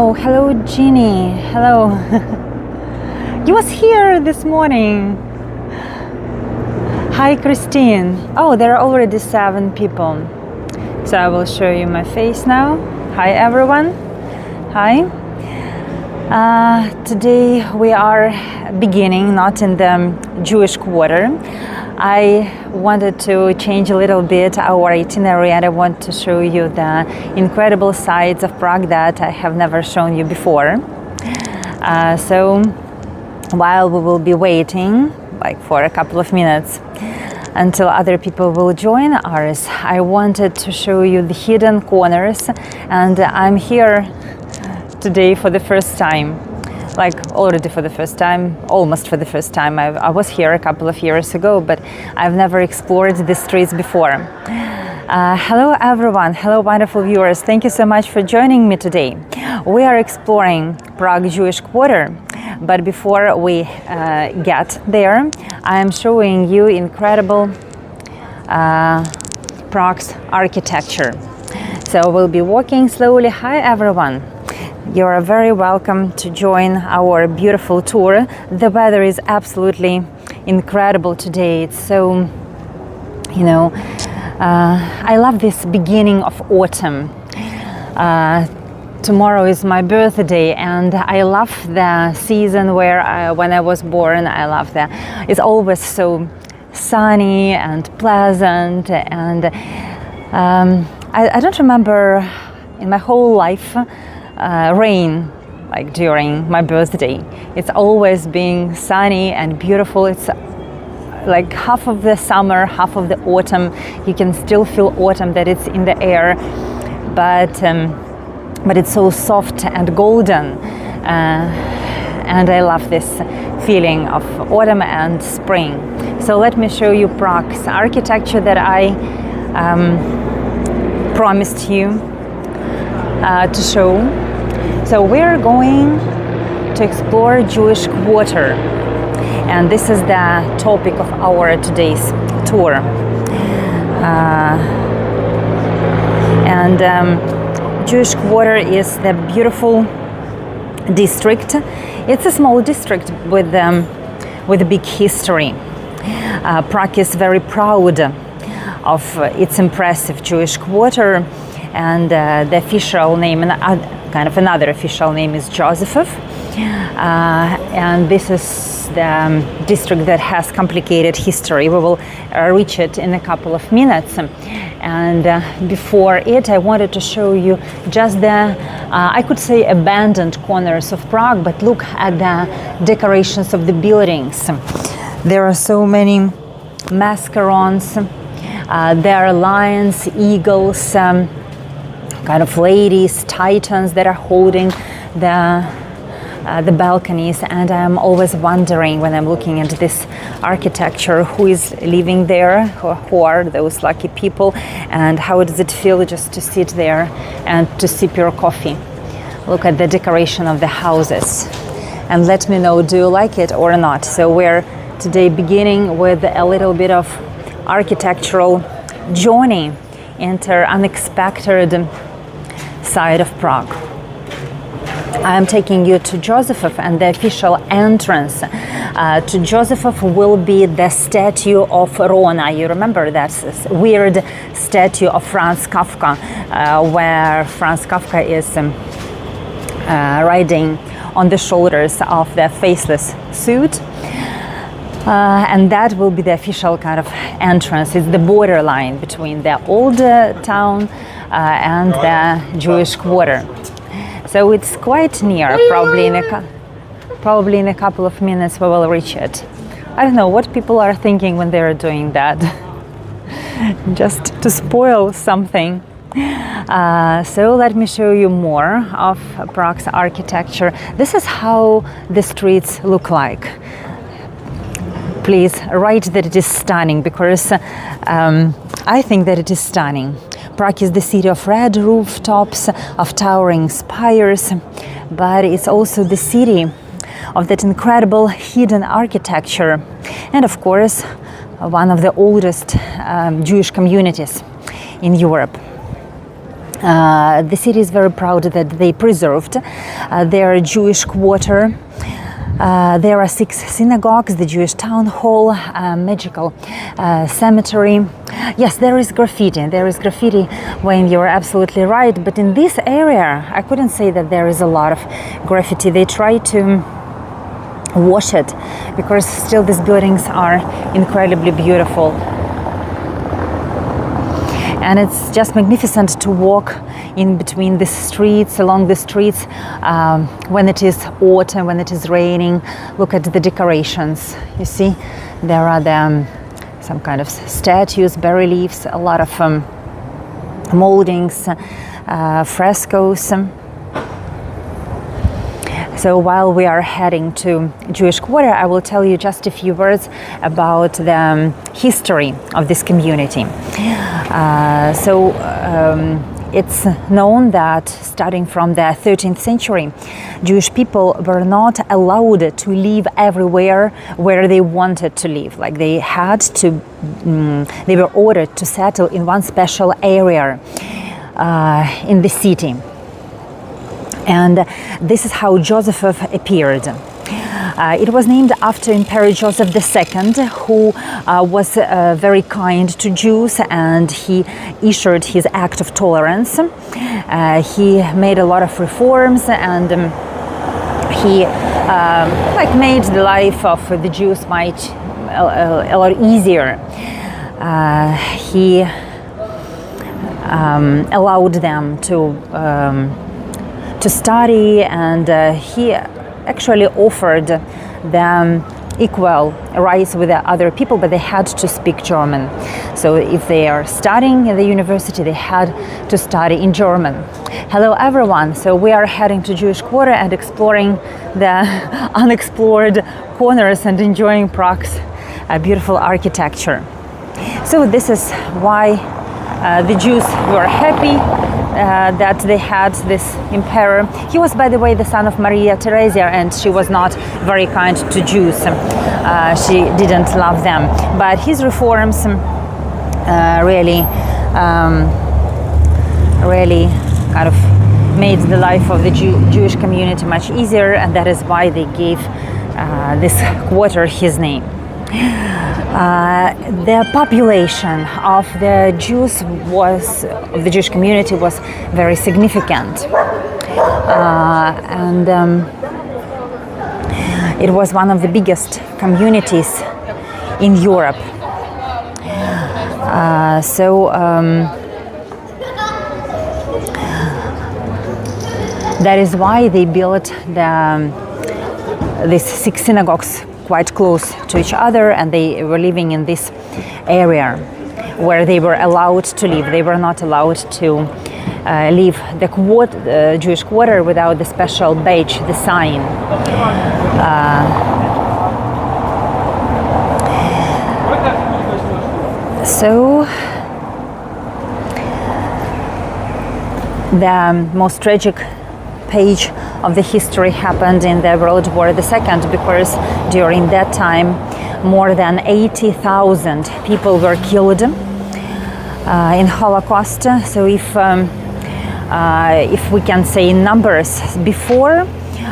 Oh, hello, Jeannie. Hello. You was here this morning. Hi, Christine. Oh, there are already 7 people. So I will show you my face now. Hi, everyone. Hi. Today we are beginning not in the Jewish quarter. I wanted to change a little bit our itinerary, and I want to show you the incredible sights of Prague that I have never shown you before. So while we will be waiting like for a couple of minutes until other people will join us, I wanted to show you the hidden corners, and I'm here today for the first time. Like already for the first time, almost for the first time. I was here a couple of years ago, but I've never explored the streets before. Hello everyone, hello wonderful viewers. Thank you so much for joining me today. We are exploring Prague Jewish Quarter, but before we get there, I am showing you incredible Prague's architecture. So we'll be walking slowly. Hi everyone. You are very welcome to join our beautiful tour. The weather is absolutely incredible today. It's so, I love this beginning of autumn. Tomorrow is my birthday, and I love the season when I was born. I love that. It's always so sunny and pleasant, and I don't remember in my whole life rain like during my birthday. It's always being sunny and beautiful. It's like half of the summer, half of the autumn. You can still feel autumn, that it's in the air, but it's so soft and golden, and I love this feeling of autumn and spring. So let me show you Prague's architecture that I promised you to show. So we're going to explore Jewish Quarter, and this is the topic of our today's tour. Jewish Quarter is the beautiful district. It's a small district with a big history. Prague is very proud of its impressive Jewish Quarter, and the official name, another official name, is Josephov, and this is the district that has complicated history. We will reach it in a couple of minutes, and before it I wanted to show you just the I could say abandoned corners of Prague, but look at the decorations of the buildings. There are so many mascarons, there are lions, eagles, kind of ladies, titans that are holding the balconies, and I'm always wondering when I'm looking at this architecture, who is living there, who are those lucky people, and how does it feel just to sit there and to sip your coffee. Look at the decoration of the houses, and let me know, do you like it or not? So we're today beginning with a little bit of architectural journey into unexpected side of Prague. I am taking you to Josephov, and the official entrance to Josephov will be the statue of Rona. You remember that weird statue of Franz Kafka, where Franz Kafka is riding on the shoulders of the faceless suit. And that will be the official kind of entrance. It's the borderline between the old town and the Jewish Quarter. So it's quite near. Probably in a couple of minutes we will reach it. I don't know what people are thinking when they're doing that. Just to spoil something. So let me show you more of Prague's architecture. This is how the streets look like. Please write that it is stunning, because I think that it is stunning. Prague is the city of red rooftops, of towering spires, but it's also the city of that incredible hidden architecture, and of course one of the oldest Jewish communities in Europe. The city is very proud that they preserved their Jewish quarter. There are 6 synagogues, the Jewish town hall, magical cemetery. Yes, there is graffiti. There is graffiti, Wayne, you're absolutely right. But in this area, I couldn't say that there is a lot of graffiti. They try to wash it because still these buildings are incredibly beautiful. And it's just magnificent to walk in between the streets, along the streets, when it is autumn, when it is raining. Look at the decorations. You see, there are some kind of statues, bas-reliefs, a lot of moldings, frescoes. So while we are heading to Jewish Quarter, I will tell you just a few words about the history of this community. It's known that starting from the 13th century, Jewish people were not allowed to live everywhere where they wanted to live. Like they were ordered to settle in one special area in the city. And this is how Joseph appeared. It was named after Emperor Joseph II, who was very kind to Jews, and he issued his Act of Tolerance. He made a lot of reforms, and he made the life of the Jews much a lot easier. He allowed them to study, and he actually offered them equal rights with the other people, but they had to speak German. So if they are studying at the university, they had to study in German. Hello everyone, so we are heading to Jewish Quarter and exploring the unexplored corners and enjoying Prague's beautiful architecture. So this is why the Jews were happy that they had this emperor. He was, by the way, the son of Maria Theresia, and she was not very kind to Jews. She didn't love them. But his reforms really kind of made the life of the Jewish community much easier, and that is why they gave this quarter his name. The population of the Jews of the Jewish community was very significant, and it was one of the biggest communities in Europe. That is why they built these 6 synagogues quite close to each other, and they were living in this area where they were allowed to live. They were not allowed to leave the Jewish quarter without the special badge, the sign. So the most tragic page of the history happened in the World War II, because during that time more than 80,000 people were killed in Holocaust. So if we can say in numbers, before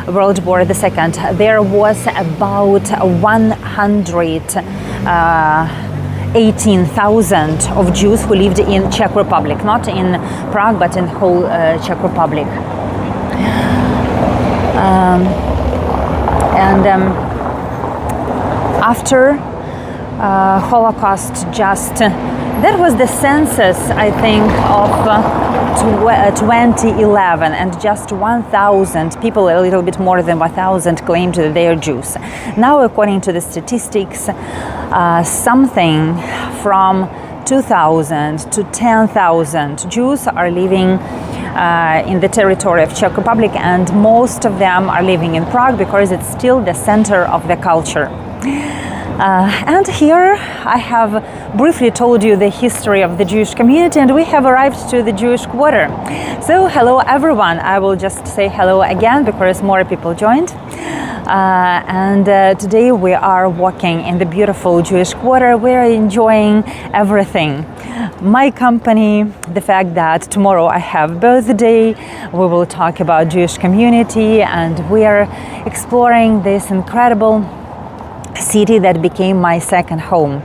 World War II there was about 118,000 of Jews who lived in Czech Republic, not in Prague but in whole Czech Republic. After Holocaust, that was the census, I think, of 2011, and just 1,000 people, a little bit more than 1,000, claimed that they are Jews. Now, according to the statistics, something from 2,000 to 10,000 Jews are living in the territory of Czech Republic, and most of them are living in Prague because it's still the center of the culture. And here I have briefly told you the history of the Jewish community, and we have arrived to the Jewish quarter. So hello everyone, I will just say hello again because more people joined. Today we are walking in the beautiful Jewish quarter. We're enjoying everything. My company, the fact that tomorrow I have birthday, we will talk about Jewish community, and we are exploring this incredible city that became my second home.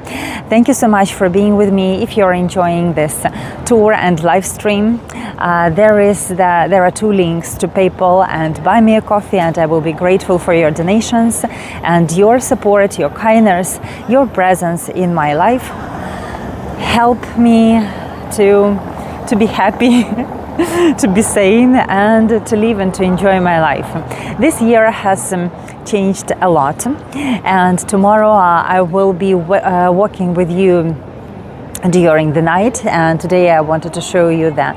Thank you so much for being with me. If you're enjoying this tour and live stream, there are 2 links to PayPal and Buy Me a Coffee, and I will be grateful for your donations and your support, your kindness, your presence in my life. Help me to be happy, to be sane, and to live and to enjoy my life. This year has changed a lot, and tomorrow I will be walking with you during the night, and today I wanted to show you the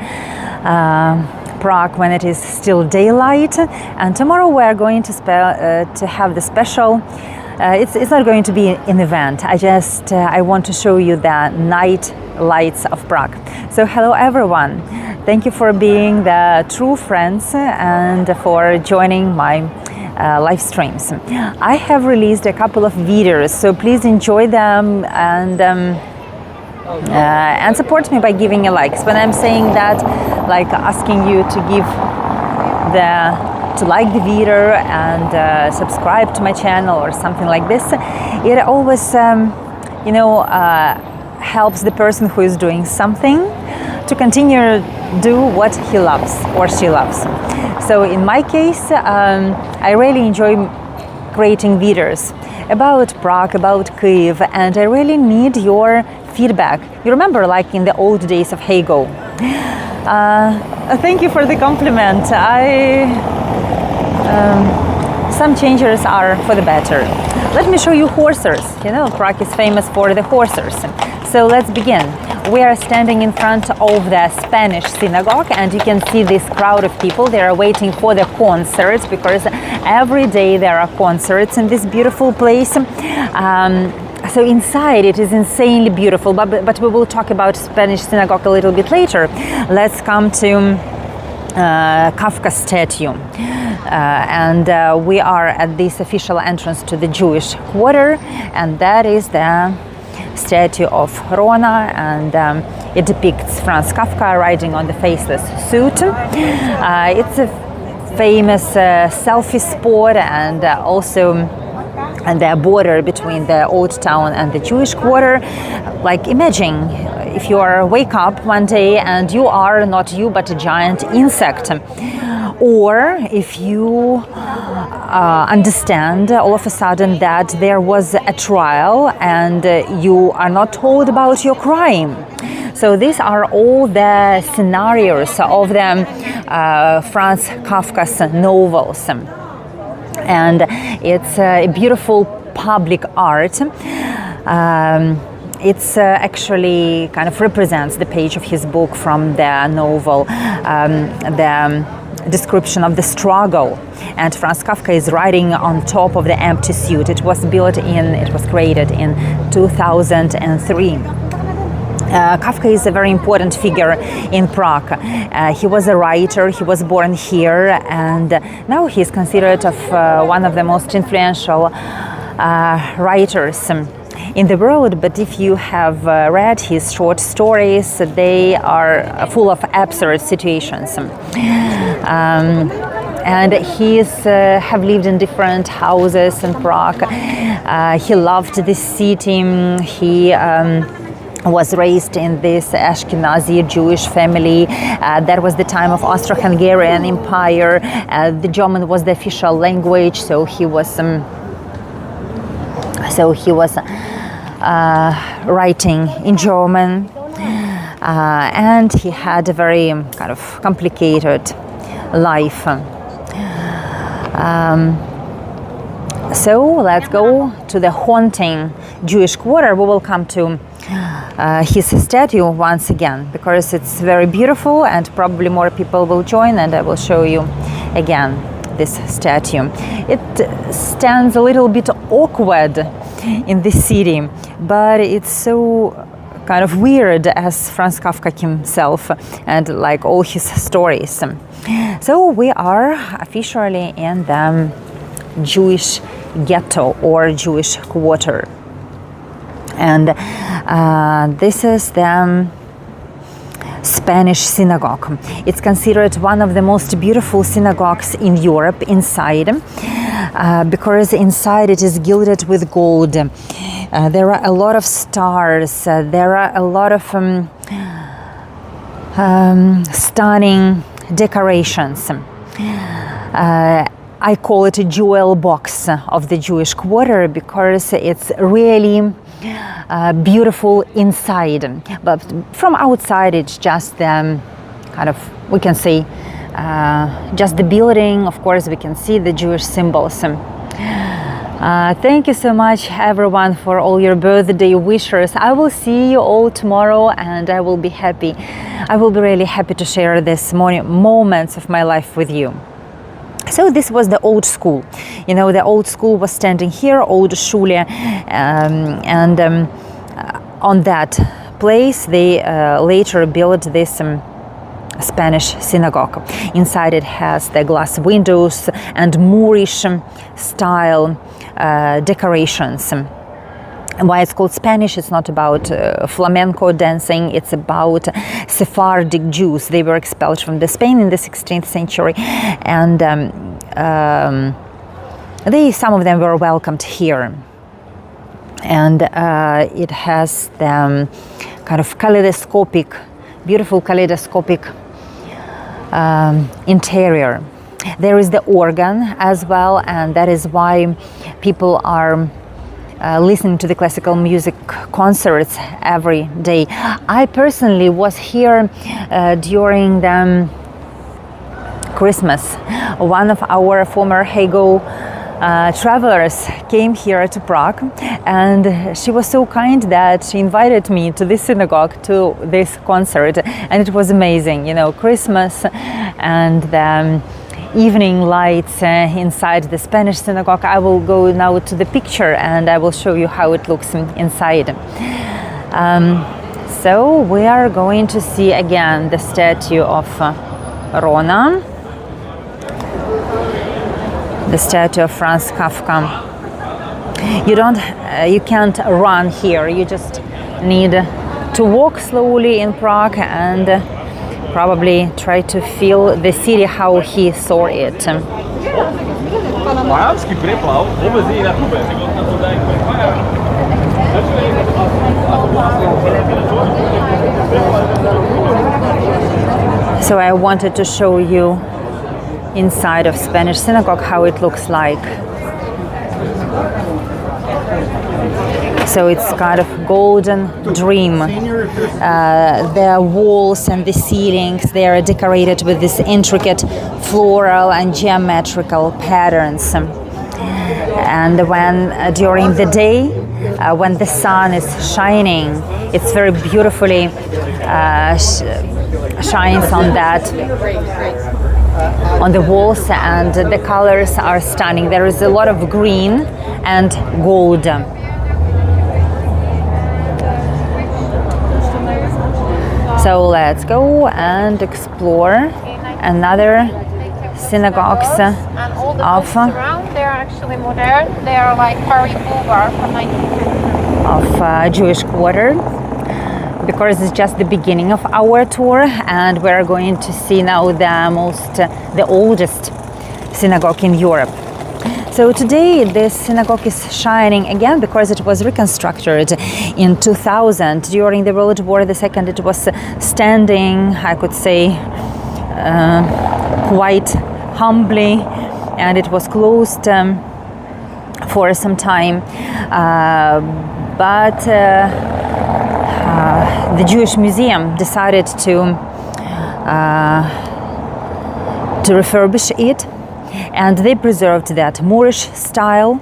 Prague when it is still daylight, and tomorrow we are going to have the special. It's not going to be an event. I want to show you the night lights of Prague. So hello everyone. Thank you for being the true friends and for joining my live streams. I have released a couple of videos, so please enjoy them and support me by giving a like. When I'm saying that, like asking you to like the video and subscribe to my channel or something like this, it always helps the person who is doing something to continue do what he loves or she loves. So in my case, I really enjoy creating videos about Prague, about Kyiv, and I really need your feedback. You remember, like in the old days of Hego. Thank you for the compliment. Some changes are for the better. Let me show you horses. You know, Prague is famous for the horses. So let's begin. We are standing in front of the Spanish synagogue, and you can see this crowd of people. They are waiting for the concerts, because every day there are concerts in this beautiful place. So inside it is insanely beautiful, but we will talk about Spanish synagogue a little bit later. Let's come to Kafka statue, and we are at this official entrance to the Jewish quarter, and that is the statue of Rona, and it depicts Franz Kafka riding on the faceless suit. It's a famous selfie spot, and also and the border between the old town and the Jewish quarter. Like, imagine if you wake up one day and you are not you but a giant insect, or if you understand all of a sudden that there was a trial and you are not told about your crime. So these are all the scenarios of the Franz Kafka's novels. And it's a beautiful public art. It's actually kind of represents the page of his book from the novel, the description of the struggle. And Franz Kafka is riding on top of the empty suit. It was created in 2003. Kafka is a very important figure in Prague. He was a writer, he was born here, and now he is considered one of the most influential writers in the world. But if you have read his short stories, they are full of absurd situations. And he have lived in different houses in Prague. He loved this city. He was raised in this Ashkenazi Jewish family. That was the time of Austro-Hungarian Empire. The German was the official language, so he was writing in German, and he had a very kind of complicated life. So let's go to the haunting Jewish quarter. We will come to his statue once again, because it's very beautiful and probably more people will join, and I will show you again this statue. It stands a little bit awkward in this city, but it's so kind of weird as Franz Kafka himself and like all his stories. So we are officially in the Jewish ghetto or Jewish quarter. And this is the Spanish synagogue. It's considered one of the most beautiful synagogues in Europe inside, because inside it is gilded with gold. There are a lot of stars. There are a lot of stunning decorations. I call it a jewel box of the Jewish quarter because it's really beautiful inside, but from outside it's just kind of, we can say, just the building. Of course, we can see the Jewish symbols. Thank you so much, everyone, for all your birthday wishes. I will see you all tomorrow, and I will be really happy to share these moments of my life with you. So this was the old school. You know, the old school was standing here, old Schule, and on that place they later built this Spanish synagogue. Inside it has the glass windows and Moorish style decorations. And why it's called Spanish, it's not about flamenco dancing, it's about Sephardic Jews. They were expelled from Spain in the 16th century, and some of them were welcomed here. And it has the kind of beautiful kaleidoscopic interior. There is the organ as well, and that is why people are listening to the classical music concerts every day. I personally was here during the Christmas. One of our former Hego travelers came here to Prague, and she was so kind that she invited me to this synagogue, to this concert, and it was amazing. You know, Christmas and the evening lights inside the Spanish synagogue. I will go now to the picture and I will show you how it looks inside. So we are going to see again the statue of Rona, the statue of Franz Kafka. You can't run here. You just need to walk slowly in Prague and probably try to feel the city how he saw it. So I wanted to show you inside of Spanish synagogue how it looks like. So it's kind of golden dream. The walls and the ceilings, they are decorated with this intricate floral and geometrical patterns. And when during the day, when the sun is shining, it's very beautifully shines on the walls, and the colors are stunning. There is a lot of green and gold. So let's go and explore another synagogues and all the buildings around, they are actually modern. They are like Paris Boulevard from 1950. Of Jewish quarter, because it's just the beginning of our tour, and we're going to see now the oldest synagogue in Europe. So today this synagogue is shining again because it was reconstructed in 2000 during the World War II. It was standing, I could say, quite humbly, and it was closed for some time. But the Jewish Museum decided to refurbish it, and they preserved that Moorish style.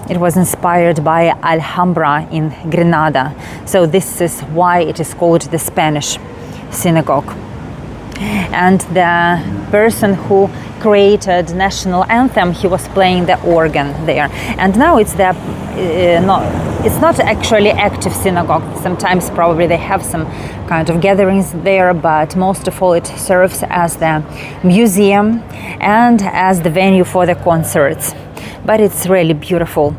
It was inspired by Alhambra in Granada. So this is why it is called the Spanish synagogue. And the person who created national anthem, he was playing the organ there. And now it's not actually active synagogue. Sometimes probably they have some kind of gatherings there, but most of all it serves as the museum and as the venue for the concerts. But it's really beautiful.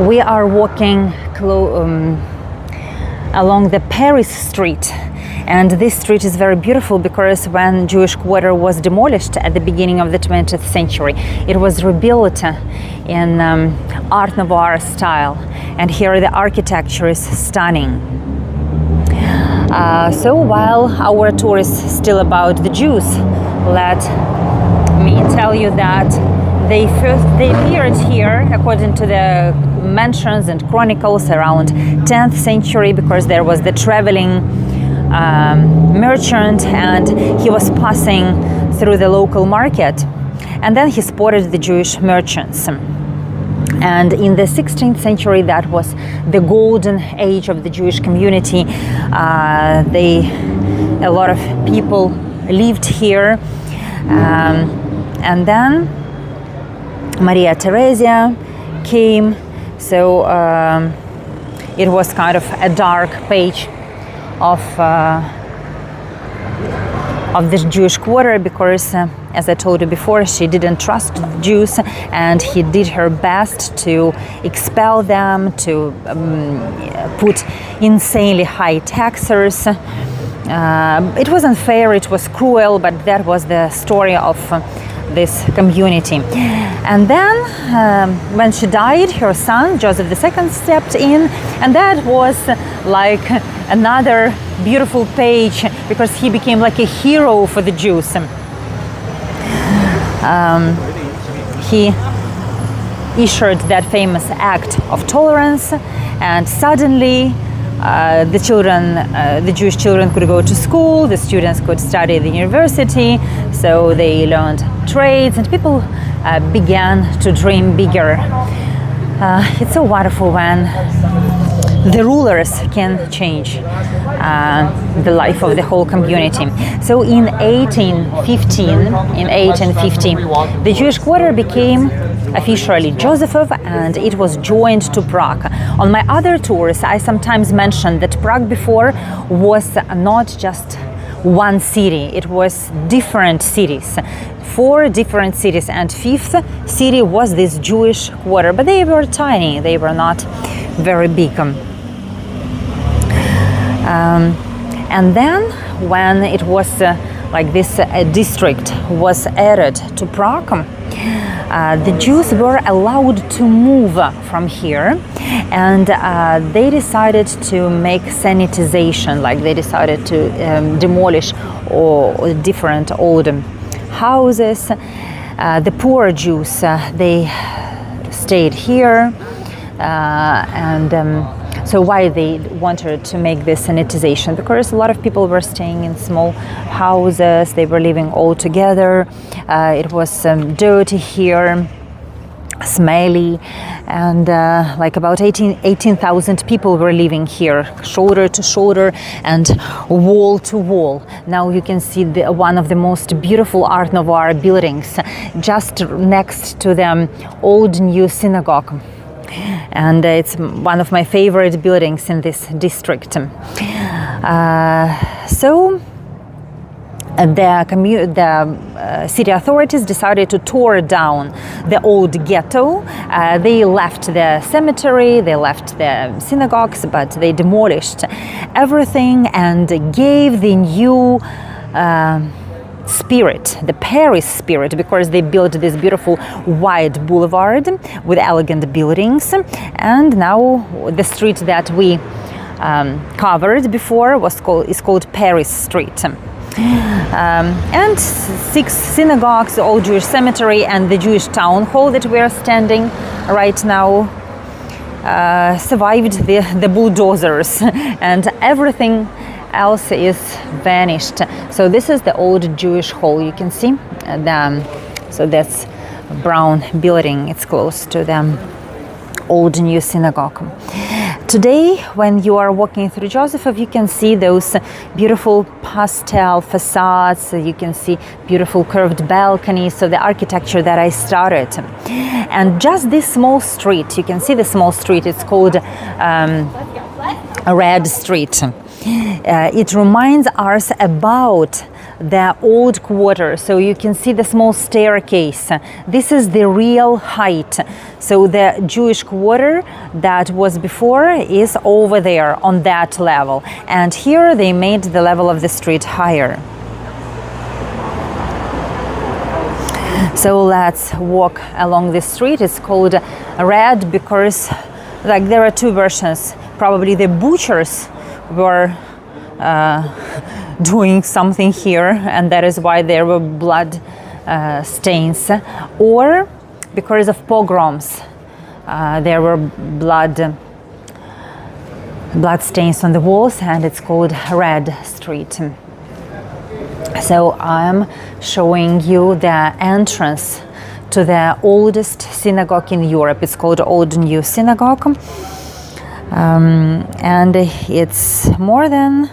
We are walking along the Paris Street, and this street is very beautiful because when Jewish quarter was demolished at the beginning of the 20th century, it was rebuilt in Art Nouveau style, and here the architecture is stunning. So while our tour is still about the Jews, let me tell you that they appeared here, according to the mentions and chronicles, around 10th century, because there was the traveling merchant, and he was passing through the local market, and then he spotted the Jewish merchants. And in the 16th century, that was the golden age of the Jewish community. A lot of people lived here, and then Maria Theresia came, so it was kind of a dark page of the Jewish quarter, because as I told you before, she didn't trust the Jews, and he did her best to expel them, to put insanely high taxes. It was unfair, it was cruel, but that was the story of this community. And then when she died, her son Joseph II stepped in, and that was like another beautiful page, because he became like a hero for the Jews. He issued that famous act of tolerance, and suddenly the Jewish children could go to school, the students could study at the university, so they learned trades, and people began to dream bigger. It's so wonderful when the rulers can change the life of the whole community. So in 1850, the Jewish quarter became officially Joseph, and it was joined to Prague. On my other tours, I sometimes mentioned that Prague before was not just one city, it was different cities, 4 different cities, and 5th city was this Jewish quarter, but they were tiny, they were not very big. And then when it was like this district was added to Prague, the Jews were allowed to move from here, and they decided to make sanitization, like they decided to demolish all different old houses. The poor Jews, they stayed here, so why they wanted to make this sanitization? Because a lot of people were staying in small houses, they were living all together, it was dirty here, smelly, and like about 18,000 people were living here, shoulder to shoulder and wall to wall. Now you can see one of the most beautiful Art Nouveau buildings just next to the old new synagogue. And it's one of my favorite buildings in this district. So the city authorities decided to tear down the old ghetto. They left the cemetery, they left the synagogues, but they demolished everything and gave the new spirit, the Paris spirit, because they built this beautiful wide boulevard with elegant buildings. And now the street that we covered before is called Paris Street. And 6 synagogues, the old Jewish cemetery, and the Jewish town hall that we are standing right now survived the bulldozers, and everything else is vanished. So this is the old Jewish hall, you can see. So that's a brown building, it's close to the old new synagogue. Today, when you are walking through Joseph, you can see those beautiful pastel facades, you can see beautiful curved balconies, so the architecture that I started. And just this small street, you can see the small street, it's called a Red Street. It reminds us about the old quarter, so you can see the small staircase. This is the real height. So the Jewish quarter that was before is over there on that level, and here they made the level of the street higher. So let's walk along this street. It's called Red because like there are two versions. Probably the butchers were doing something here, and that is why there were blood stains, or because of pogroms there were blood stains on the walls, and it's called Red Street. So I'm showing you the entrance to the oldest synagogue in Europe. It's called Old New Synagogue, and it's more than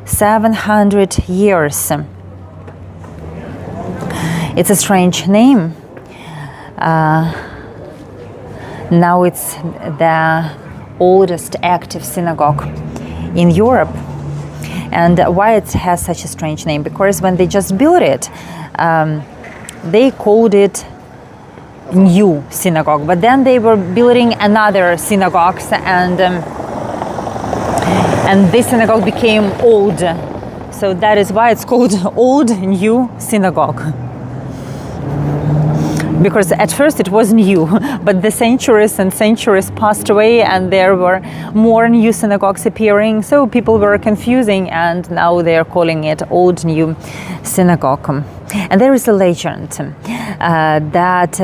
700 years. It's a strange name. Now it's the oldest active synagogue in Europe. And why it has such a strange name? Because when they just built it, they called it New Synagogue, but then they were building another synagogues, and this synagogue became old. So that is why it's called Old New Synagogue. Because at first it was new, but the centuries and centuries passed away, and there were more new synagogues appearing, so people were confusing, and now they are calling it Old New Synagogue. And there is a legend that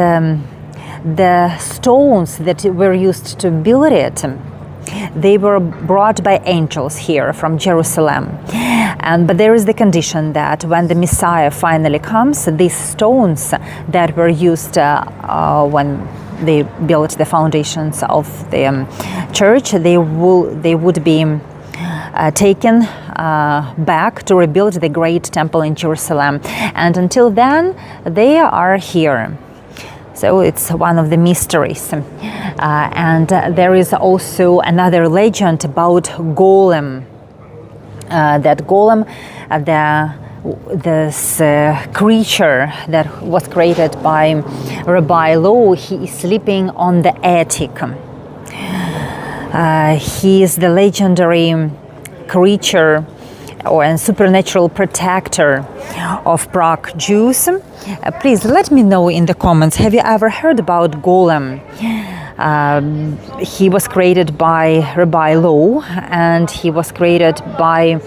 the stones that were used to build it, they were brought by angels here from Jerusalem. But there is the condition that when the Messiah finally comes, these stones that were used when they built the foundations of the church, they would be taken back to rebuild the great temple in Jerusalem. And until then, they are here. So it's one of the mysteries. And there is also another legend about Golem. That Golem, this creature that was created by Rabbi Lo, he is sleeping on the attic. He is the legendary creature or supernatural protector of Prague Jews. Please let me know in the comments, have you ever heard about Golem? He was created by Rabbi Lo, and he was created by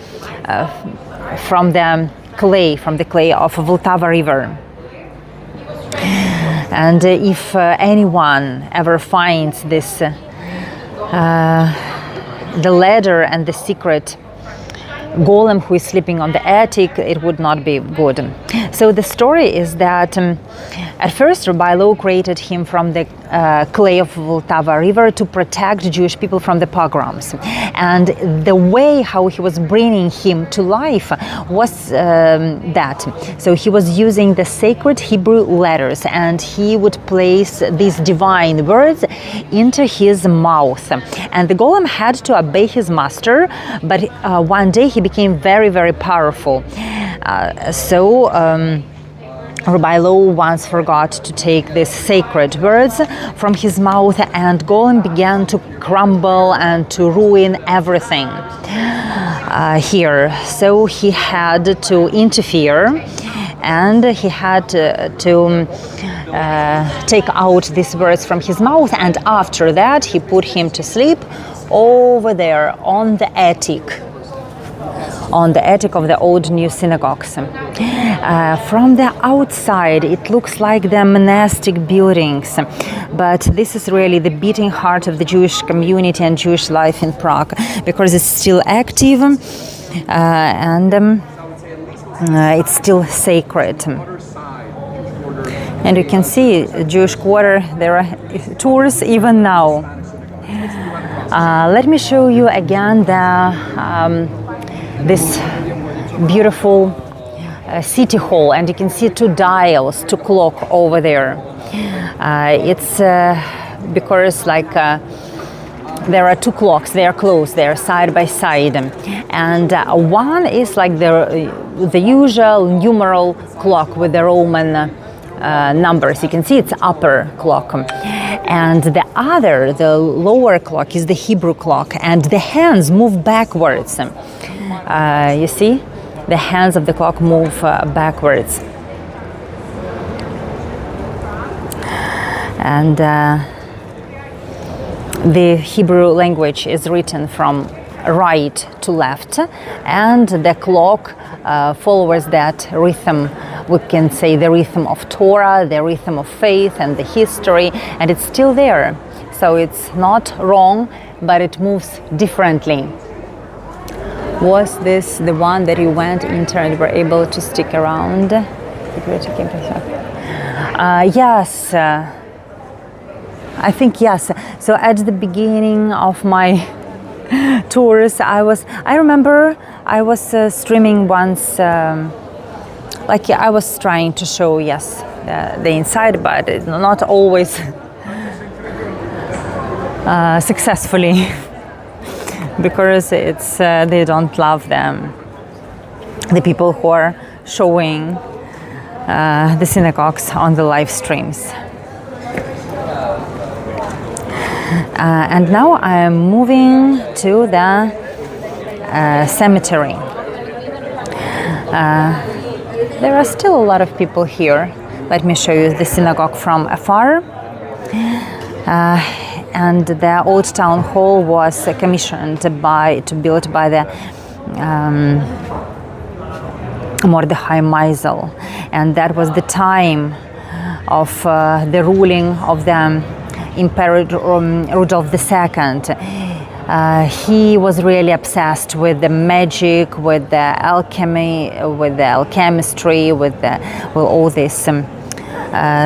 from the clay of Vltava River. And if anyone ever finds this, the ladder and the secret Golem who is sleeping on the attic, it would not be good. So the story is that at first Rabbi Lo created him from the clay of Vltava River to protect Jewish people from the pogroms. And the way how he was bringing him to life was that. So he was using the sacred Hebrew letters, and he would place these divine words into his mouth. And the Golem had to obey his master, but one day he became very, very powerful. Rabbi Lo once forgot to take these sacred words from his mouth, and Golem began to crumble and to ruin everything here. So he had to interfere, and he had to take out these words from his mouth, and after that he put him to sleep over there on the attic of the Old New Synagogues. From the outside it looks like the monastic buildings, but this is really the beating heart of the Jewish community and Jewish life in Prague, because it's still active and it's still sacred. And you can see the Jewish quarter, there are tours even now. Let me show you again this beautiful city hall, and you can see two dials, two clock over there. It's because like there are two clocks, they are close, they are side by side, and one is like the usual numeral clock with the Roman numbers. You can see it's upper clock, and the other, the lower clock, is the Hebrew clock, and the hands move backwards. You see, the hands of the clock move backwards, and the Hebrew language is written from right to left, and the clock follows that rhythm. We can say the rhythm of Torah, the rhythm of faith, and the history, and it's still there. So it's not wrong, but it moves differently. Was this the one that you went into and were able to stick around? Yes. I think yes. So at the beginning of my tours, I remember I was streaming once, like I was trying to show, yes, the inside, but it's not always successfully because it's they don't love them, the people who are showing the synagogues on the live streams. And now I am moving to the cemetery. There are still a lot of people here. Let me show you the synagogue from afar. And the old town hall was commissioned to build by the Mordechai Meisel, and that was the time of the ruling of the Emperor Rudolf II. He was really obsessed with the magic, with the alchemy, with the alchemistry, with all this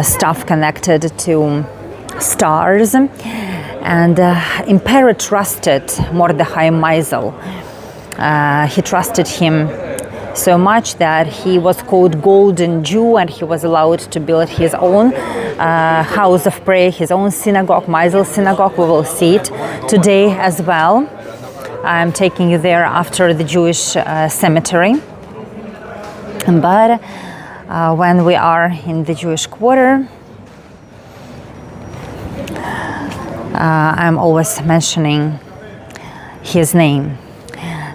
stuff connected to stars. And Emperor trusted Mordechai Meisel. He trusted him so much that he was called Golden Jew, and he was allowed to build his own house of prayer, his own synagogue, Meisel Synagogue. We will see it today as well. I'm taking you there after the Jewish cemetery. But when we are in the Jewish quarter, I'm always mentioning his name.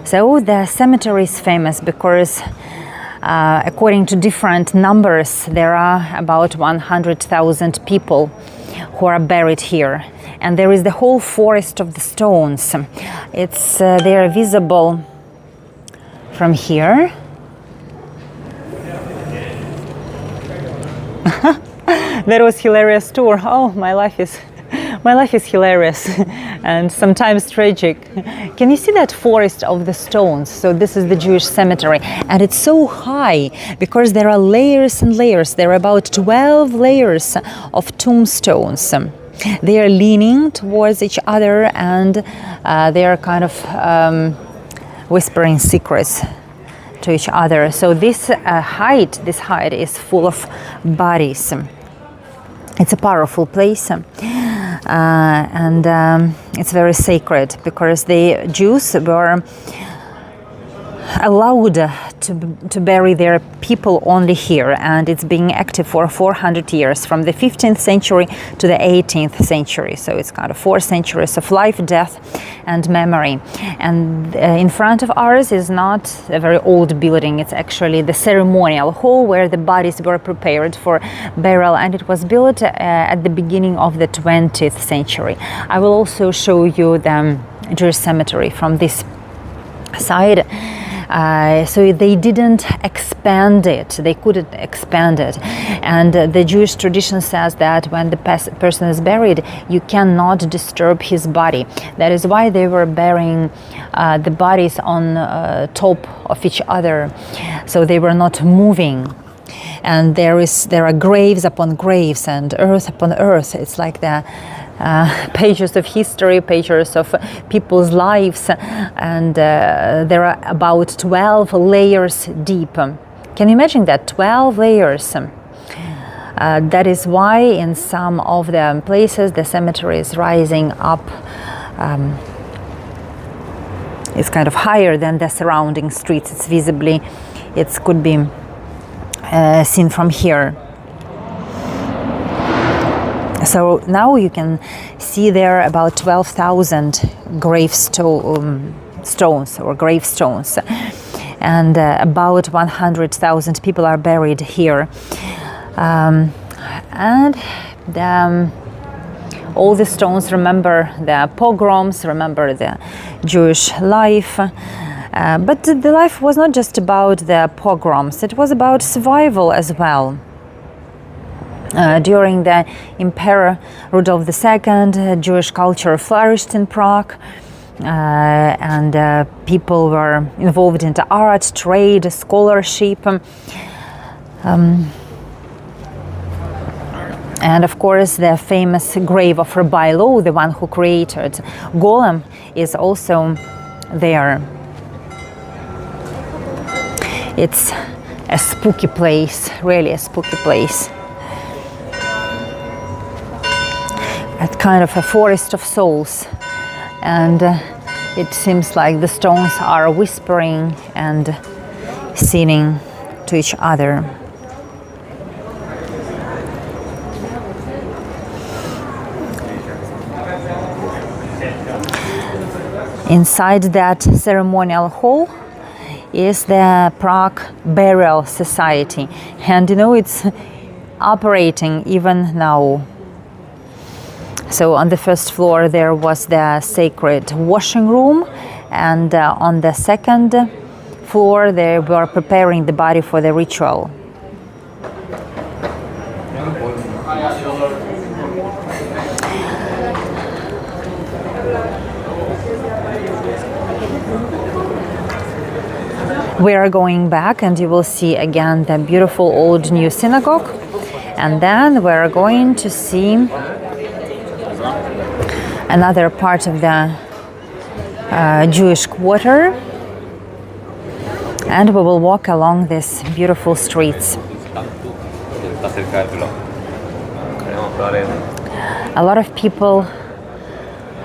So the cemetery is famous because according to different numbers, there are about 100,000 people who are buried here. And there is the whole forest of the stones. They are visible from here. That was hilarious tour. Oh, my life is hilarious and sometimes tragic. Can you see that forest of the stones? So this is the Jewish cemetery, and it's so high because there are layers and layers. There are about 12 layers of tombstones. They are leaning towards each other, and they are kind of whispering secrets to each other. So this height is full of bodies. It's a powerful place, and it's very sacred because the Jews were allowed to bury their people only here, and it's being active for 400 years, from the 15th century to the 18th century. So it's kind of 4 centuries of life, death, and memory. And in front of ours is not a very old building. It's actually the ceremonial hall where the bodies were prepared for burial, and it was built at the beginning of the 20th century. I will also show you the Jewish cemetery from this side. So they didn't expand it, they couldn't expand it. And the Jewish tradition says that when the person is buried, you cannot disturb his body. That is why they were burying the bodies on top of each other, so they were not moving And there are graves upon graves and earth upon earth. It's like the pages of history, pages of people's lives, and there are about 12 layers deep. Can you imagine that? 12 layers. That is why in some of the places the cemetery is rising up. It's kind of higher than the surrounding streets. It's visibly, it could be seen from here. So now you can see there about 12,000 stones or gravestones, and about 100,000 people are buried here. And all the stones remember the pogroms, remember the Jewish life. But the life was not just about the pogroms, it was about survival as well. During the Emperor Rudolf II, Jewish culture flourished in Prague, and people were involved in the art, trade, scholarship. And of course, the famous grave of Rabbi Lo, the one who created Golem, is also there. It's a spooky place, really a spooky place. A kind of a forest of souls. And it seems like the stones are whispering and singing to each other. Inside that ceremonial hall is the Prague Burial Society, and you know it's operating even now. So on the first floor there was the sacred washing room, and on the second floor they were preparing the body for the ritual. We are going back and you will see again the beautiful old new synagogue, and then we are going to see another part of the Jewish quarter, and we will walk along these beautiful streets. A lot of people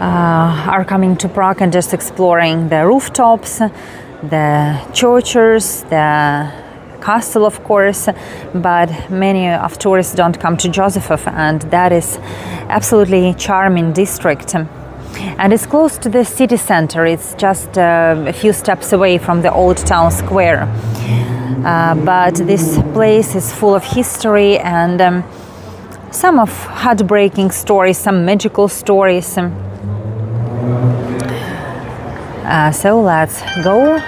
are coming to Prague and just exploring the rooftops, the churches, the castle, of course, but many of tourists don't come to Josefov, and that is absolutely charming district. And it's close to the city center. It's just a few steps away from the old town square. But this place is full of history and some of heartbreaking stories, some magical stories. So let's go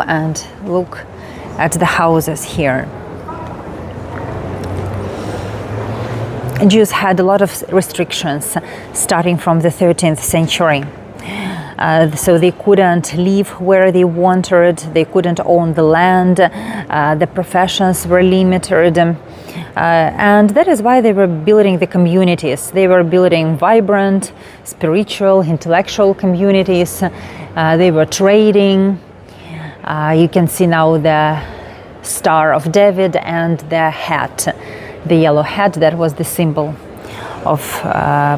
and look at the houses here. Jews had a lot of restrictions starting from the 13th century. So they couldn't live where they wanted, they couldn't own the land, the professions were limited, and that is why they were building the communities. They were building vibrant, spiritual, intellectual communities. They were trading. You can see now the Star of David and the hat, the yellow hat that was the symbol of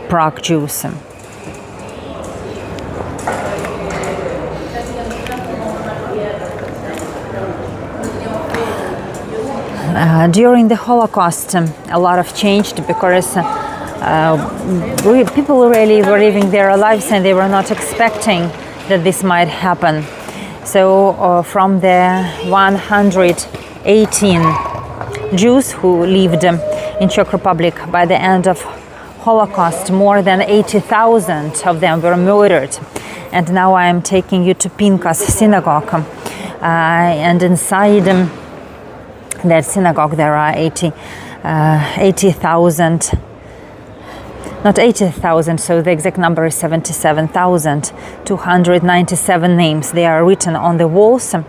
Prague Jews. During the Holocaust, a lot of changed because people really were living their lives and they were not expecting that this might happen. So from the 118 Jews who lived in Czech Republic by the end of Holocaust, more than 80,000 of them were murdered. And now I am taking you to Pinkas synagogue, and inside that synagogue there are 80,000 not 80,000, so the exact number is 77,297 names. They are written on the walls of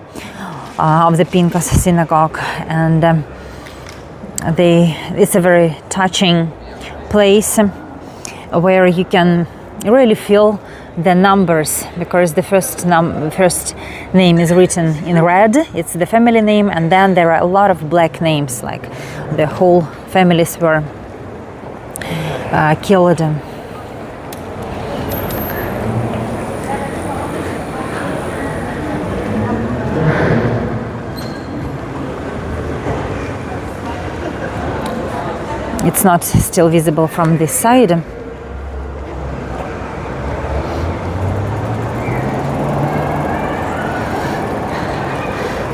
the Pinkas synagogue, and it's a very touching place where you can really feel the numbers, because the first name is written in red. It's the family name, and then there are a lot of black names, like the whole families were killed. It's not still visible from this side.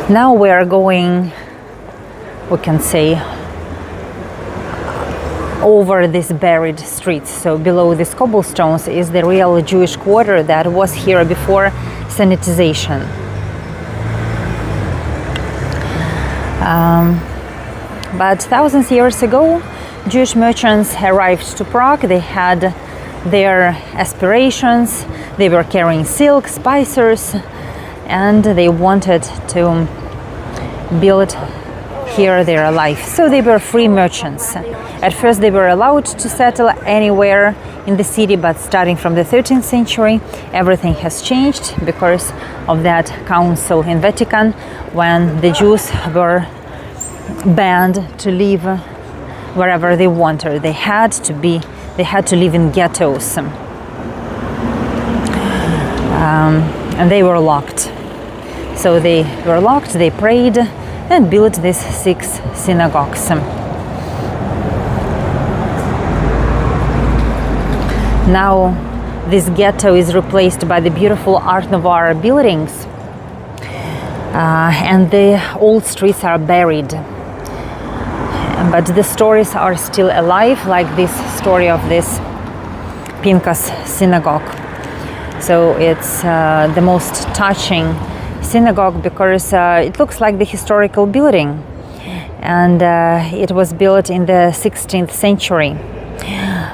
Now we are going, we can say, over these buried streets. So below these cobblestones is the real Jewish quarter that was here before sanitization. But thousands of years ago, Jewish merchants arrived to Prague. They had their aspirations. They were carrying silk, spices, and they wanted to build here their life. So they were free merchants. At first they were allowed to settle anywhere in the city, but starting from the 13th century, everything has changed because of that council in Vatican, when the Jews were banned to live wherever they wanted. They had to live in ghettos, and they were locked. So they were locked, they prayed and built these 6 synagogues. Now this ghetto is replaced by the beautiful Art Nouveau buildings, and the old streets are buried. But the stories are still alive, like this story of this Pinkas synagogue. So it's the most touching synagogue because it looks like the historical building, and it was built in the 16th century.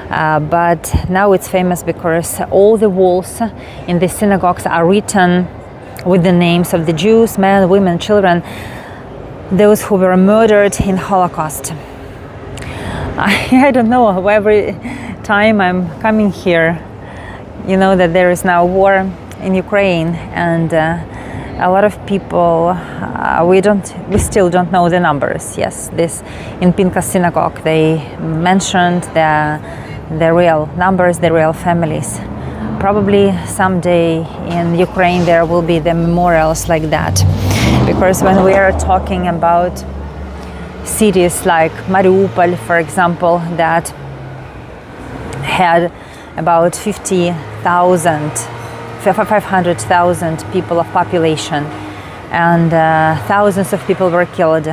But now it's famous because all the walls in the synagogues are written with the names of the Jews, men, women, children, those who were murdered in Holocaust. I don't know, every time I'm coming here, you know that there is now war in Ukraine, and a lot of people, we still don't know the numbers. Yes, this in Pinkas synagogue they mentioned the real numbers, the real families. Probably someday in Ukraine there will be the memorials like that, because when we are talking about cities like Mariupol, for example, that had about 500,000 people of population, and thousands of people were killed.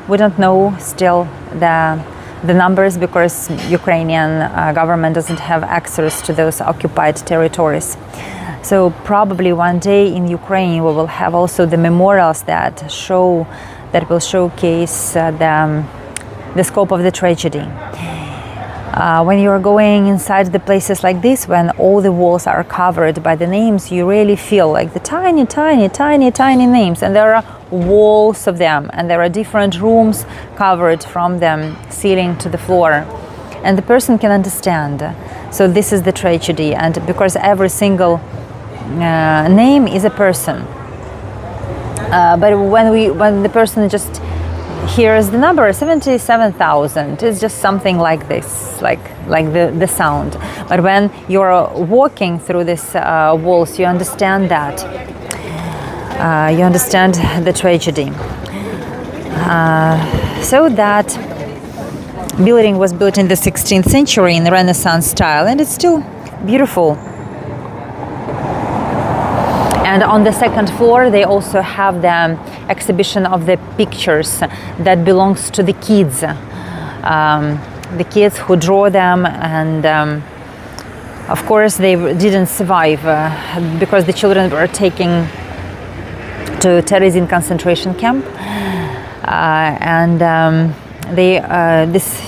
We don't know still the numbers because Ukrainian government doesn't have access to those occupied territories. So probably one day in Ukraine we will have also the memorials that will showcase the scope of the tragedy. When you are going inside the places like this, when all the walls are covered by the names, you really feel like the tiny names, and there are walls of them, and there are different rooms covered from the ceiling to the floor, and the person can understand. So this is the tragedy, and because every single name is a person, but when the person just here's the number 77,000, it's just something like this, like the sound. But when you're walking through these walls, you understand that. You understand the tragedy. So that building was built in the 16th century in the Renaissance style, and it's still beautiful. And on the second floor, they also have the exhibition of the pictures that belongs to the kids who draw them, and of course they didn't survive because the children were taken to Terezin concentration camp, and this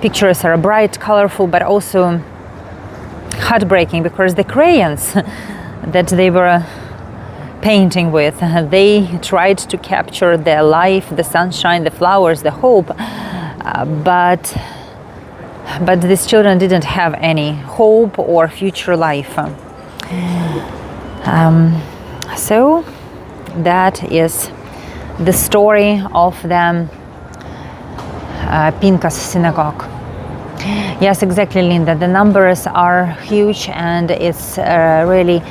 pictures are bright, colorful, but also heartbreaking, because the crayons that they were painting with, they tried to capture the life, the sunshine, the flowers, the hope, but these children didn't have any hope or future life. So that is the story of the Pinkas synagogue. Yes, exactly, Linda. The numbers are huge, and it's really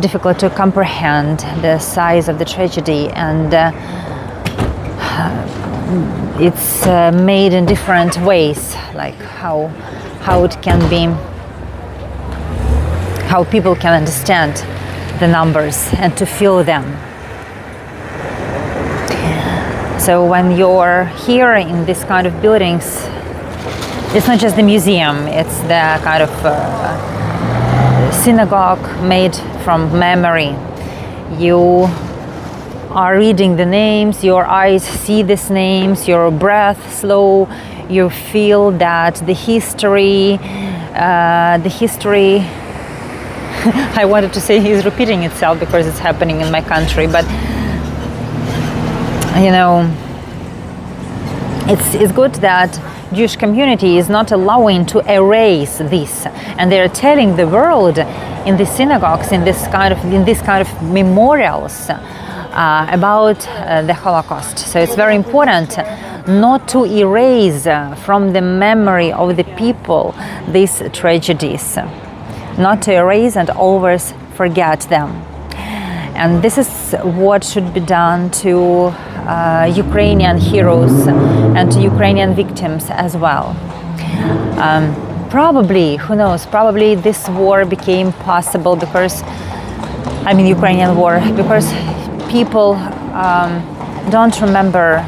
difficult to comprehend the size of the tragedy, and it's made in different ways, like how it can be, how people can understand the numbers and to feel them. So when you're here in this kind of buildings, it's not just the museum, it's the kind of synagogue made from memory. You are reading the names, your eyes see these names, your breath slow, you feel that the history I wanted to say is repeating itself because it's happening in my country, but you know, it's good that Jewish community is not allowing to erase this, and they're telling the world in the synagogues, in this kind of memorials about the Holocaust. So it's very important not to erase from the memory of the people these tragedies, not to erase and always forget them. And this is what should be done to Ukrainian heroes and to Ukrainian victims as well. Probably, who knows, probably this war became possible because, Ukrainian war, because people don't remember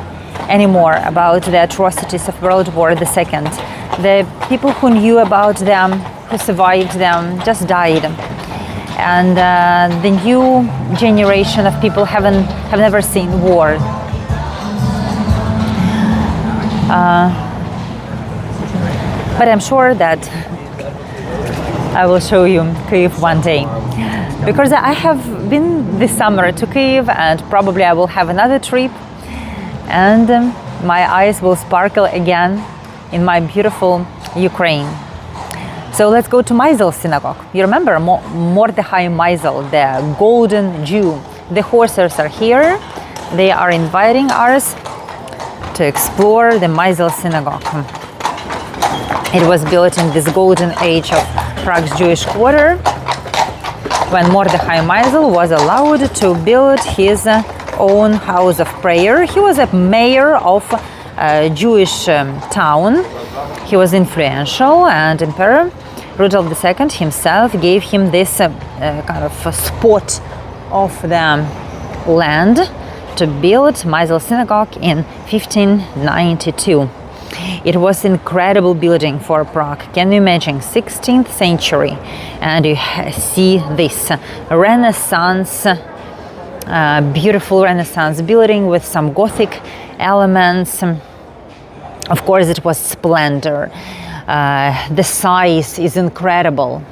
anymore about the atrocities of World War II. The people who knew about them, who survived them, just died. And the new generation of people have never seen war. But I'm sure that I will show you Kyiv one day, because I have been this summer to Kyiv, and probably I will have another trip, and my eyes will sparkle again in my beautiful Ukraine. So let's go to Maisel synagogue. You remember Mordechai Maisel, the golden Jew. The horses are here. They are inviting us to explore the Maisel synagogue. It was built in this golden age of Prague's Jewish quarter, when Mordechai Maisel was allowed to build his own house of prayer. He was a mayor of a Jewish town. He was influential, and Emperor Rudolf II himself gave him this kind of a spot of the land to build Maisel synagogue in 1592. It was an incredible building for Prague. Can you imagine? 16th century, and you see this Renaissance, beautiful Renaissance building with some Gothic elements. Of course, it was splendor. The size is incredible.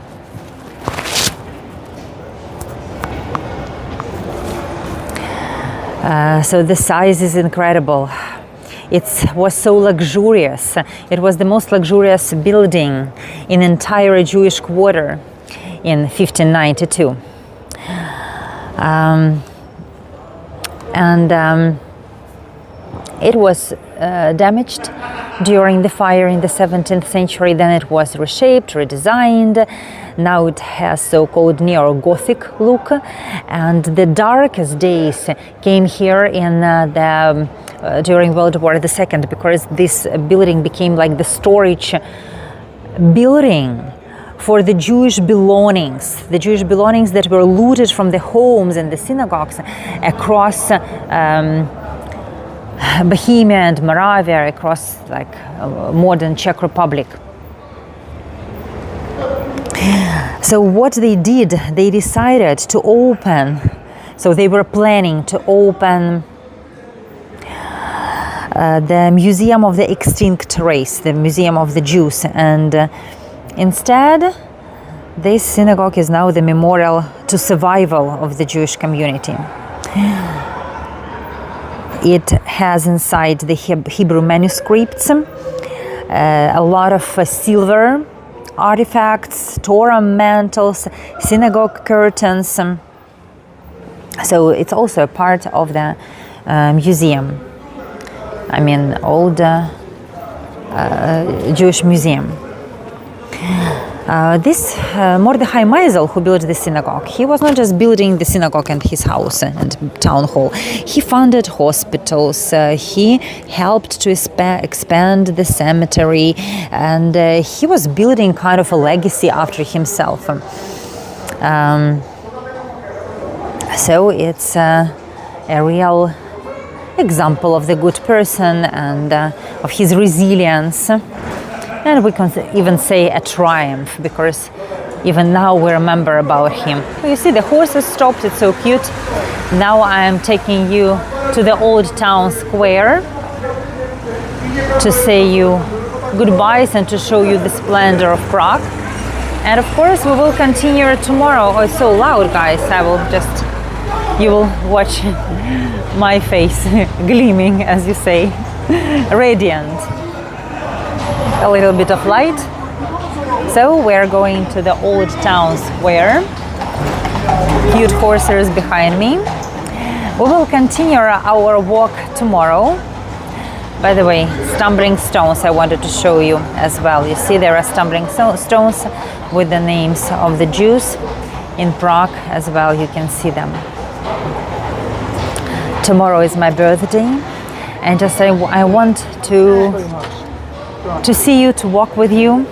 So the size is incredible. It was so luxurious. It was the most luxurious building in entire Jewish quarter in 1592. It was damaged during the fire in the 17th century. Then it was reshaped, redesigned. Now it has so-called neo-Gothic look. And the darkest days came here in during World War II, because this building became like the storage building for the Jewish belongings that were looted from the homes and the synagogues across Bohemia and Moravia, across like modern Czech Republic. So what they did, they decided to open, so they were planning to open the Museum of the Extinct Race, the Museum of the Jews, and instead this synagogue is now the memorial to survival of the Jewish community. It has inside the Hebrew manuscripts, a lot of silver artifacts, Torah mantles, synagogue curtains. So it's also a part of the museum. I mean, old Jewish museum. This Mordechai Meisel, who built the synagogue, he was not just building the synagogue and his house and town hall. He funded hospitals, he helped to expand the cemetery, and he was building kind of a legacy after himself. So it's a real example of the good person and of his resilience. And we can even say a triumph, because even now we remember about him. You see, the horses stopped, it's so cute. Now I am taking you to the old town square to say you goodbyes and to show you the splendor of Prague. And of course we will continue tomorrow. Oh, it's so loud, guys. You will watch my face gleaming, as you say, radiant. A little bit of light. So we're going to the old town square. Cute horses behind me. We will continue our walk tomorrow. By the way, stumbling stones I wanted to show you as well. You see, there are stumbling stones with the names of the Jews in Prague as well. You can see them. Tomorrow is my birthday, and just I want to see you, to walk with you.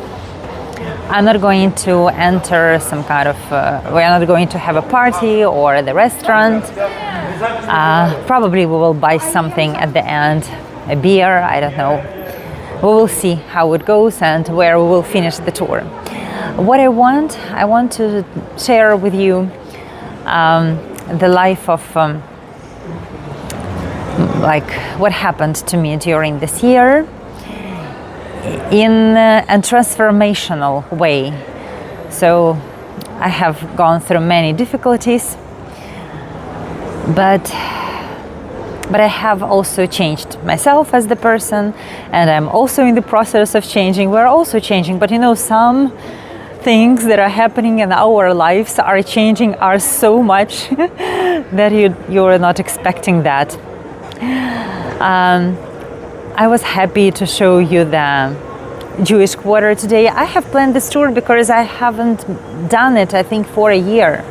I'm not going to enter some kind of, we're not going to have a party or the restaurant. Probably we will buy something at the end, a beer, I don't know. We will see how it goes and where we will finish the tour. What I want to share with you the life of, like what happened to me during this year, in a transformational way. So I have gone through many difficulties, but I have also changed myself as the person, and I'm also in the process of changing. We're also changing, but you know, some things that are happening in our lives are changing so much that you're not expecting that. I was happy to show you the Jewish quarter today. I have planned this tour because I haven't done it, I think, for a year.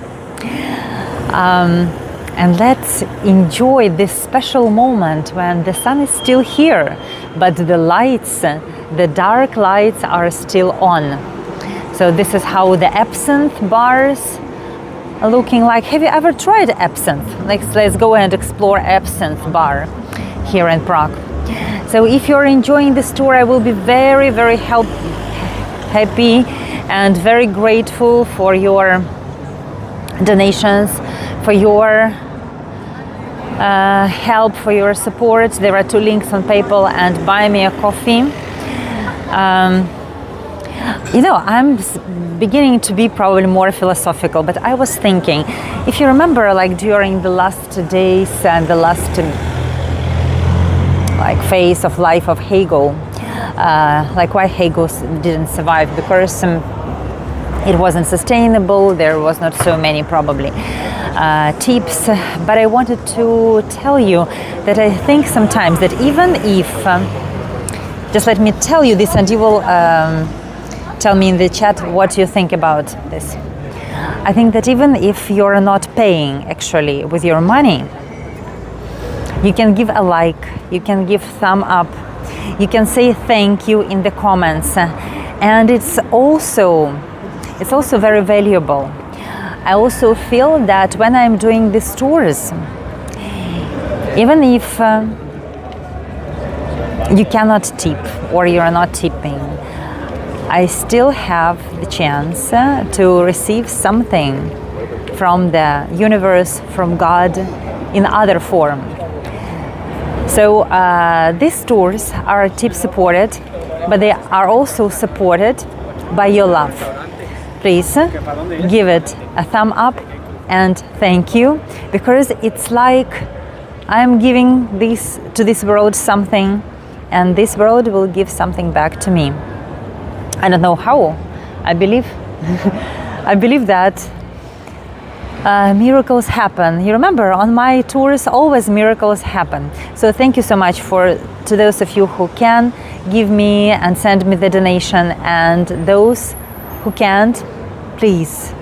And let's enjoy this special moment when the sun is still here, but the lights, the dark lights are still on. So this is how the absinthe bars are looking like. Have you ever tried absinthe? Let's go and explore absinthe bar here in Prague. So if you're enjoying this tour, I will be very, very happy and very grateful for your donations, for your help, for your support. There are 2 links on PayPal and Buy Me a Coffee. You know, I'm beginning to be probably more philosophical, but I was thinking, if you remember, like during the last days and the last phase of life of Hegel, why Hegel didn't survive, because it wasn't sustainable, there was not so many probably tips, but I wanted to tell you that I think sometimes that even if, just let me tell you this and you will tell me in the chat what you think about this. I think that even if you're not paying actually with your money, you can give a like, you can give thumb up, you can say thank you in the comments, and it's also very valuable. I also feel that when I'm doing these tours, even if you cannot tip or you're not tipping, I still have the chance to receive something from the universe, from God, in other form. So these tours are tip supported, but they are also supported by your love. Please give it a thumb up and thank you, because it's like I'm giving this to this world something, and this world will give something back to me. I don't know how. I believe I believe that miracles happen. You remember, on my tours always miracles happen. So thank you so much to those of you who can give me and send me the donation, and those who can't, please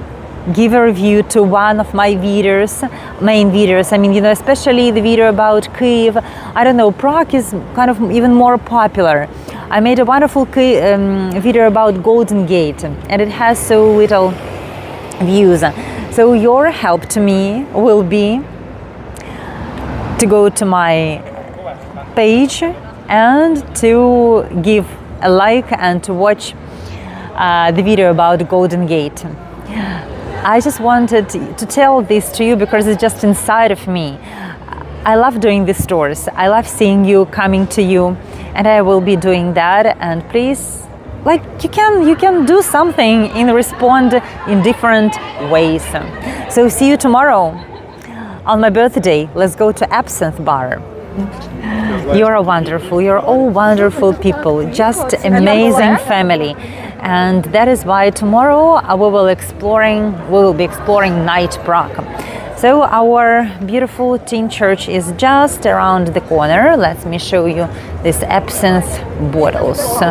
give a review to one of my main videos. I mean, especially the video about Kyiv. I don't know, Prague is kind of even more popular. I made a wonderful video about Golden Gate, and it has so little views. So your help to me will be to go to my page and to give a like and to watch the video about Golden Gate. I just wanted to tell this to you because it's just inside of me. I love doing these tours. I love seeing you, coming to you, and I will be doing that. And please, you can do something and respond in different ways. So see you tomorrow on my birthday. Let's go to Absinthe Bar. You're wonderful. You're all wonderful people. Just amazing family. And that is why tomorrow we will be exploring Night Prague. So our beautiful teen church is just around the corner. Let me show you these absinthe bottles.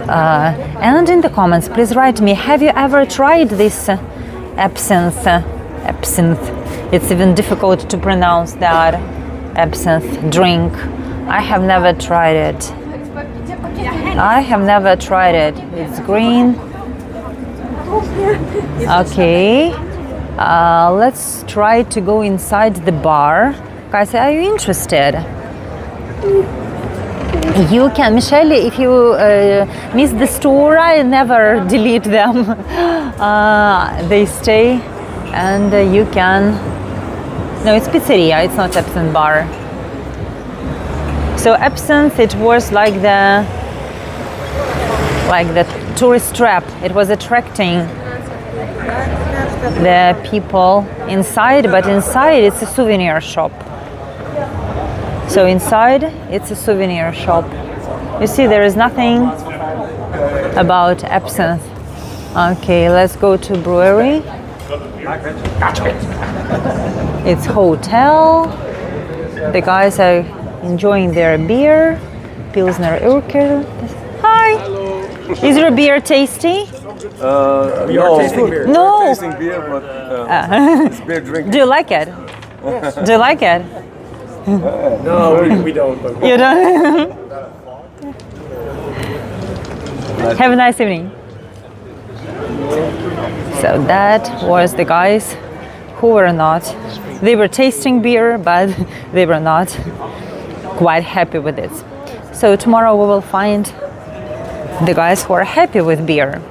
And in the comments, please write me, have you ever tried this absinthe? It's even difficult to pronounce that. Absinthe drink. I have never tried it. It's green. Okay. Let's try to go inside the bar. Guys, are you interested? You can, Michelle, if you miss the store, I never delete them. They stay, and you can. No, it's pizzeria. It's not absinthe bar. So absinthe, it was like the tourist trap. It was attracting the people inside, but inside it's a souvenir shop. So inside it's a souvenir shop. You see, there is nothing about absinthe. Okay, let's go to brewery. It's hotel. The guys are enjoying their beer. Pilsner Urquell. Hi. Hello. Is your beer tasty? We are tasting beer. No. We're tasting beer, but it's beer drinking. Do you like it? Do you like it? No, we don't. But You don't? Have a nice evening. So that was the guys who were not. They were tasting beer, but they were not quite happy with it. So tomorrow we will find the guys who are happy with beer.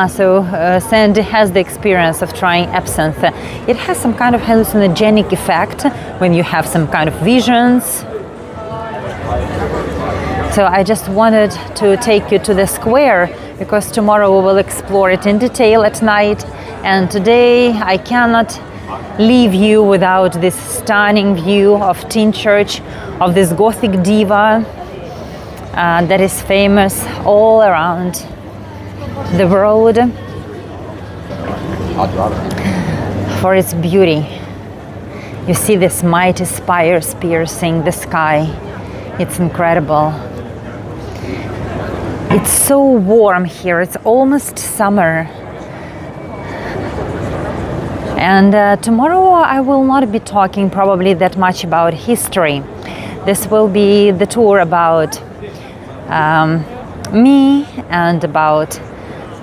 So Sandy has the experience of trying absinthe. It has some kind of hallucinogenic effect when you have some kind of visions. So I just wanted to take you to the square because tomorrow we will explore it in detail at night. And today I cannot leave you without this stunning view of Teen Church, of this Gothic diva that is famous all around the world for its beauty. You see this mighty spires piercing the sky. It's incredible. It's so warm here. It's almost summer. And tomorrow I will not be talking probably that much about history. This will be the tour about me and about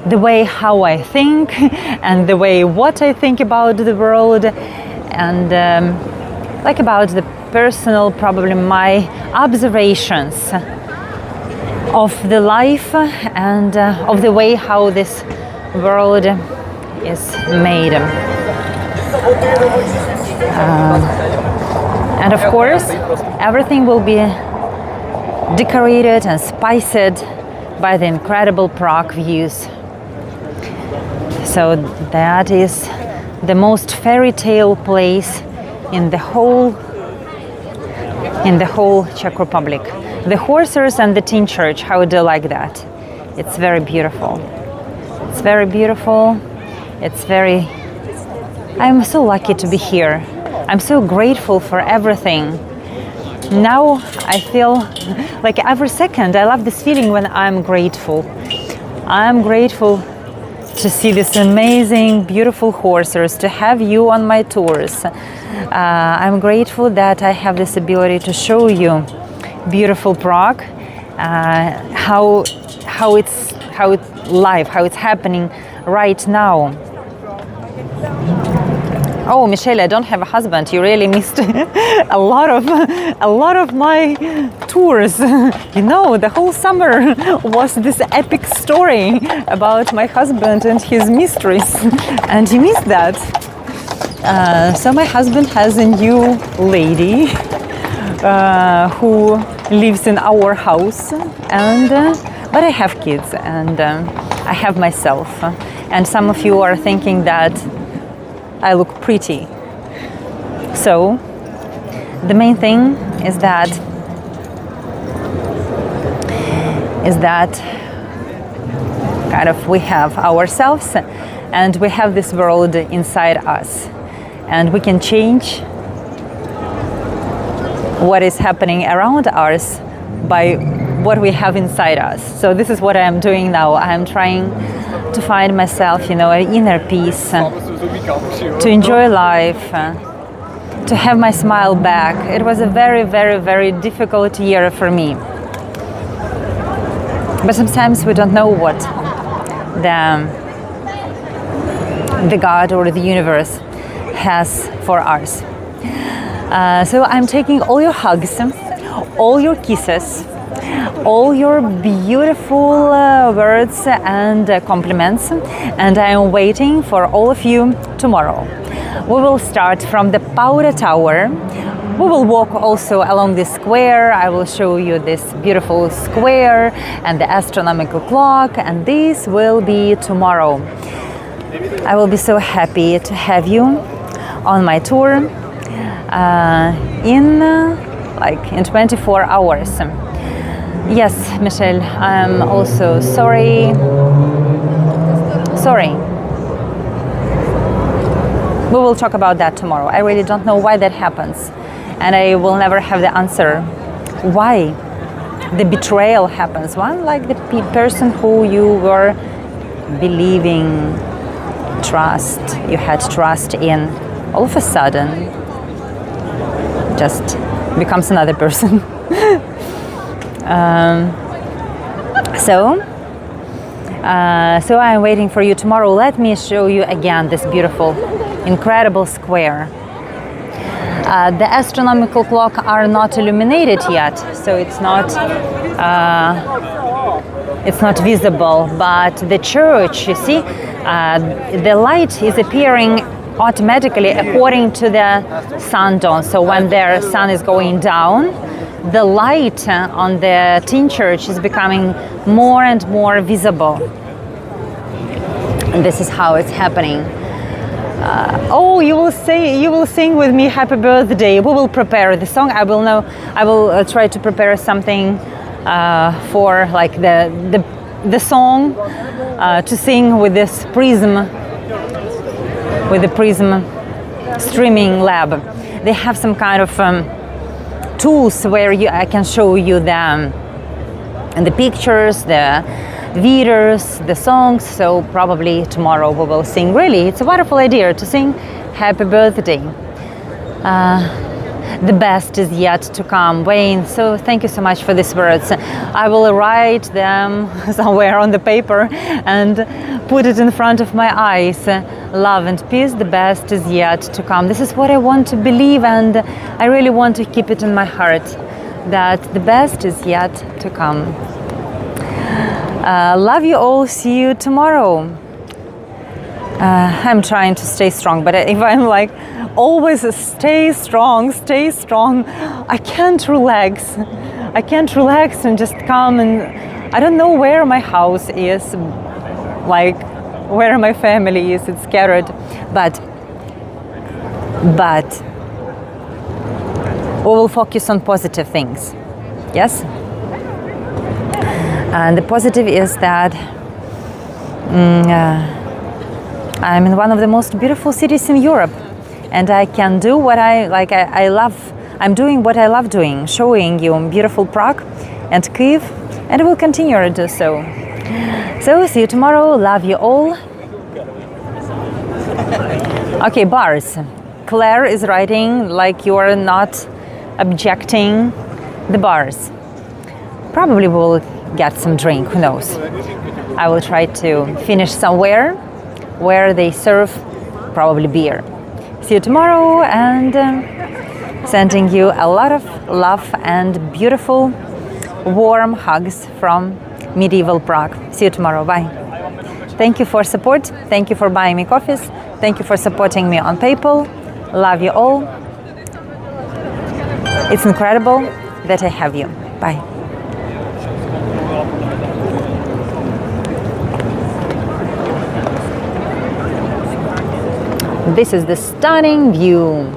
the way how I think and the way what I think about the world, and like about the personal, probably my observations of the life and of the way how this world is made. And of course, everything will be decorated and spiced by the incredible Prague views. So that is the most fairy tale place in the whole Czech Republic. The Horses and the Teen Church, how do you like that? It's very beautiful. It's very beautiful. I'm so lucky to be here. I'm so grateful for everything. Now I feel like every second I love this feeling when I'm grateful. I'm grateful to see these amazing, beautiful horses, to have you on my tours. I'm grateful that I have this ability to show you beautiful Prague, how it's live, how it's happening right now. Oh, Michelle, I don't have a husband. You really missed a lot of my tours. You know, the whole summer was this epic story about my husband and his mistress, and you missed that. So my husband has a new lady who lives in our house, and but I have kids, and I have myself. And some of you are thinking that I look pretty. So the main thing is that kind of we have ourselves and we have this world inside us, and we can change what is happening around us by what we have inside us. So this is what I am doing now. I am trying to find myself, you know, an inner peace, to enjoy life, to have my smile back. It was a very, very, very difficult year for me. But sometimes we don't know what the God or the universe has for us. So I'm taking all your hugs, all your kisses, all your beautiful words and compliments, and I am waiting for all of you tomorrow. We will start from the Powder Tower. We will walk also along the square. I will show you this beautiful square and the astronomical clock, and this will be tomorrow. I will be so happy to have you on my tour in 24 hours. Yes, Michelle, I'm also sorry. We will talk about that tomorrow. I really don't know why that happens, and I will never have the answer why the betrayal happens. One, like the person who you were believing, you had trust in, all of a sudden just becomes another person. So I'm waiting for you tomorrow. Let me show you again this beautiful, incredible square. The astronomical clock are not illuminated yet, so it's not visible. But the church, you see, the light is appearing automatically according to the sundawn. So when their sun is going down, the light on the Teen Church is becoming more and more visible. And this is how it's happening. You will sing with me Happy Birthday. We will prepare the song. I will try to prepare something for like the song to sing with this Prism, with the Prism streaming lab. They have some kind of tools where I can show you the pictures, the videos, the songs. So probably tomorrow we will sing. Really, it's a wonderful idea to sing Happy Birthday. The best is yet to come. Wayne, so thank you so much for these words. I will write them somewhere on the paper and put it in front of my eyes. Love and peace, the best is yet to come. This is what I want to believe, and I really want to keep it in my heart, that the best is yet to come. Love you all. See you tomorrow. I'm trying to stay strong, but if I'm like always stay strong, stay strong. I can't relax. I can't relax and just come, and I don't know where my house is, like where my family is. It's scattered, but we will focus on positive things. Yes? And the positive is that I'm in one of the most beautiful cities in Europe, and I can do what I like. I love. I'm doing what I love doing, showing you beautiful Prague and Kyiv, and I will continue to do so. So see you tomorrow. Love you all. Okay, bars. Claire is writing like you are not objecting the bars. Probably we'll get some drink, who knows. I will try to finish somewhere where they serve probably beer. See you tomorrow, and sending you a lot of love and beautiful warm hugs from medieval Prague. See you tomorrow. Bye. Thank you for support. Thank you for buying me coffees. Thank you for supporting me on PayPal. Love you all. It's incredible that I have you. Bye. This is the stunning view.